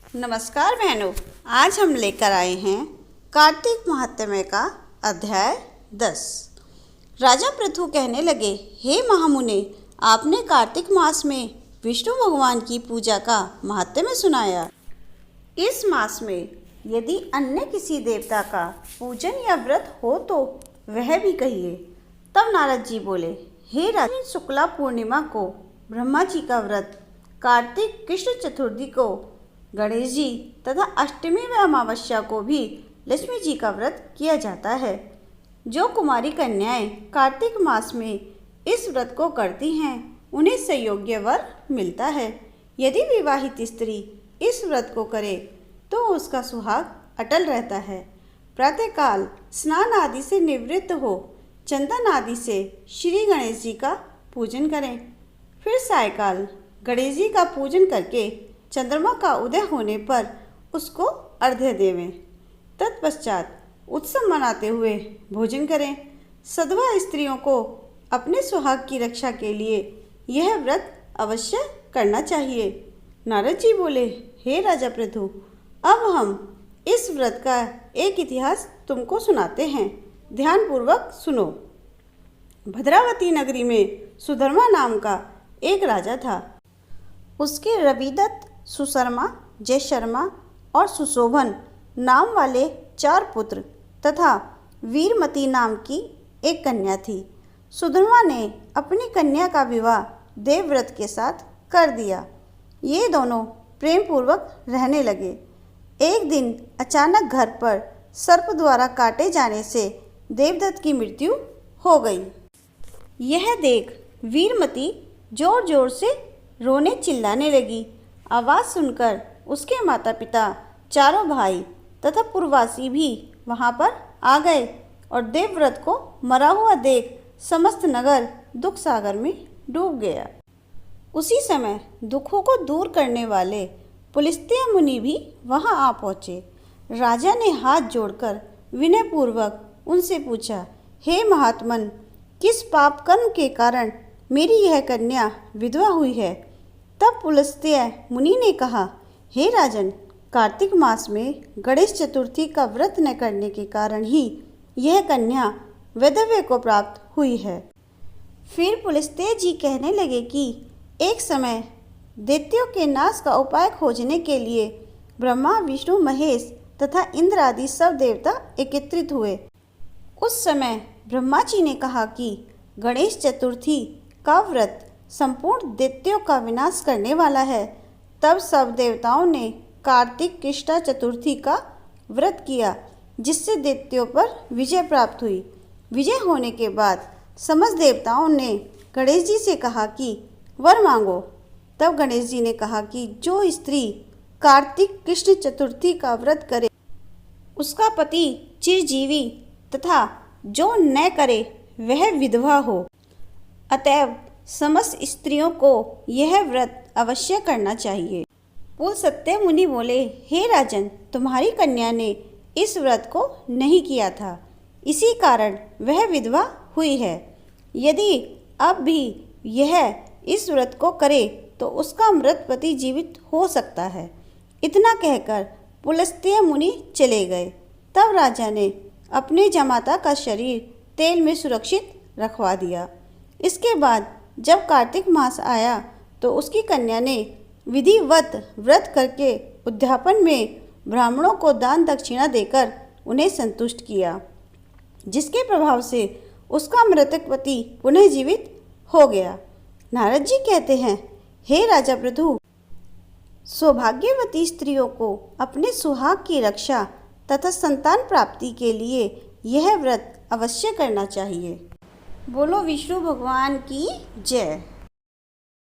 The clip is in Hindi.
नमस्कार बहनों, आज हम लेकर आए हैं कार्तिक महात्म्य का अध्याय 10। राजा पृथु कहने लगे, हे महामुने, आपने कार्तिक मास में विष्णु भगवान की पूजा का महात्म्य सुनाया। इस मास में यदि अन्य किसी देवता का पूजन या व्रत हो तो वह भी कहिए। तब नारद जी बोले, हे राजन, शुक्ला पूर्णिमा को ब्रह्मा जी का व्रत, कार्तिक कृष्ण चतुर्थी को गणेश जी तथा अष्टमी व अमावस्या को भी लक्ष्मी जी का व्रत किया जाता है। जो कुमारी कन्याएं कार्तिक मास में इस व्रत को करती हैं उन्हें संयोग्य वर मिलता है। यदि विवाहित स्त्री इस व्रत को करे तो उसका सुहाग अटल रहता है। प्रातःकाल स्नान आदि से निवृत्त हो चंदन आदि से श्री गणेश जी का पूजन करें। फिर सायकाल गणेश जी का पूजन करके चंद्रमा का उदय होने पर उसको अर्घ्य देवें। तत्पश्चात उत्सव मनाते हुए भोजन करें। सधवा स्त्रियों को अपने सुहाग की रक्षा के लिए यह व्रत अवश्य करना चाहिए। नारद जी बोले, हे राजा पृथु, अब हम इस व्रत का एक इतिहास तुमको सुनाते हैं, ध्यानपूर्वक सुनो। भद्रावती नगरी में सुधर्मा नाम का एक राजा था। उसके रविदत्त, सुशर्मा, जयशर्मा और सुशोभन नाम वाले 4 पुत्र तथा वीरमती नाम की एक कन्या थी। सुधर्मा ने अपनी कन्या का विवाह देवव्रत के साथ कर दिया। ये दोनों प्रेम पूर्वक रहने लगे। एक दिन अचानक घर पर सर्प द्वारा काटे जाने से देवदत्त की मृत्यु हो गई। यह देख वीरमती जोर जोर से रोने चिल्लाने लगी। आवाज़ सुनकर उसके माता पिता, चारों भाई तथा पूर्ववासी भी वहाँ पर आ गए और देवव्रत को मरा हुआ देख समस्त नगर दुख सागर में डूब गया। उसी समय दुखों को दूर करने वाले पुलस्त्य मुनि भी वहाँ आ पहुँचे। राजा ने हाथ जोड़कर विनयपूर्वक उनसे पूछा, हे महात्मन, किस पाप कर्म के कारण मेरी यह कन्या विधवा हुई है? तब पुलस्त्य मुनि ने कहा, हे राजन, कार्तिक मास में गणेश चतुर्थी का व्रत न करने के कारण ही यह कन्या वैधव्य को प्राप्त हुई है। फिर पुलस्त्य जी कहने लगे कि एक समय दैत्यों के नाश का उपाय खोजने के लिए ब्रह्मा, विष्णु, महेश तथा इंद्र आदि सब देवता एकत्रित हुए। उस समय ब्रह्मा जी ने कहा कि गणेश चतुर्थी का व्रत संपूर्ण दैत्यों का विनाश करने वाला है। तब सब देवताओं ने कार्तिक कृष्ण चतुर्थी का व्रत किया, जिससे दैत्यों पर विजय प्राप्त हुई। विजय होने के बाद समस्त देवताओं ने गणेश जी से कहा कि वर मांगो। तब गणेश जी ने कहा कि जो स्त्री कार्तिक कृष्ण चतुर्थी का व्रत करे उसका पति चिरजीवी तथा जो न करे वह विधवा हो। अतएव समस्त स्त्रियों को यह व्रत अवश्य करना चाहिए। पुलस्त्य मुनि बोले, हे राजन, तुम्हारी कन्या ने इस व्रत को नहीं किया था, इसी कारण वह विधवा हुई है। यदि अब भी यह इस व्रत को करे तो उसका मृत पति जीवित हो सकता है। इतना कहकर पुलस्त्य मुनि चले गए। तब राजा ने अपने जमाता का शरीर तेल में सुरक्षित रखवा दिया। इसके बाद जब कार्तिक मास आया तो उसकी कन्या ने विधिवत व्रत करके उद्यापन में ब्राह्मणों को दान दक्षिणा देकर उन्हें संतुष्ट किया, जिसके प्रभाव से उसका मृतक पति पुनः जीवित हो गया। नारद जी कहते हैं, हे राजा पृथु, सौभाग्यवती स्त्रियों को अपने सुहाग की रक्षा तथा संतान प्राप्ति के लिए यह व्रत अवश्य करना चाहिए। बोलो विष्णु भगवान की जय।